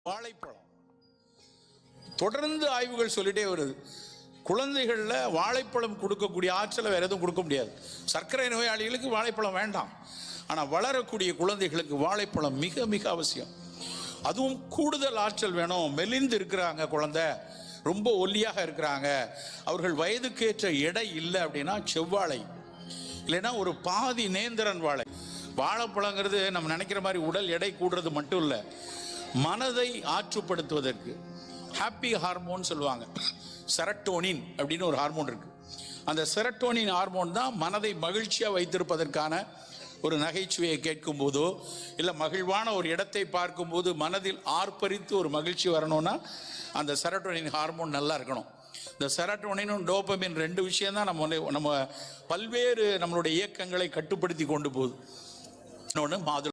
வாழைப்பழம் தொடர்ந்து ஆய்வுகள் சொல்லிட்டே வருது. குழந்தைகள்ல வாழைப்பழம் கொடுக்கக்கூடிய ஆற்றலை வேற எதுவும் கொடுக்க முடியாது. சர்க்கரை நோயாளிகளுக்கு வாழைப்பழம் வேண்டாம், ஆனா வளரக்கூடிய குழந்தைகளுக்கு வாழைப்பழம் மிக மிக அவசியம். அதுவும் கூடுதல் ஆற்றல் வேணும். மெலிந்து இருக்கிறாங்க குழந்தை, ரொம்ப ஒல்லியாக இருக்கிறாங்க, அவர்கள் வயதுக்கேற்ற எடை இல்லை அப்படின்னா செவ்வாழை, இல்லைன்னா ஒரு பாதி நேந்திரன் வாழை. வாழைப்பழங்கிறது நம்ம நினைக்கிற மாதிரி உடல் எடை கூடுறது மட்டும் இல்லை, மனதை ஆற்றுப்படுத்துவதற்கு ஹாப்பி ஹார்மோன் சொல்லுவாங்க. செரட்டோனின் அப்படின்னு ஒரு ஹார்மோன் இருக்கு. அந்த செரட்டோனின் ஹார்மோன் தான் மனதை மகிழ்ச்சியாக வைத்திருப்பதற்கான ஒரு நகைச்சுவையை கேட்கும் போதோ இல்லை மகிழ்வான ஒரு இடத்தை பார்க்கும் போது மனதில் ஆர்ப்பரித்து ஒரு மகிழ்ச்சி வரணும்னா அந்த செரட்டோனின் ஹார்மோன் நல்லா இருக்கணும். இந்த செரட்டோனினும் டோபமின் ரெண்டு விஷயம் தான் நம்ம பல்வேறு நம்மளுடைய இயக்கங்களை கட்டுப்படுத்தி கொண்டு போகுது. இன்னொன்று மாதுளை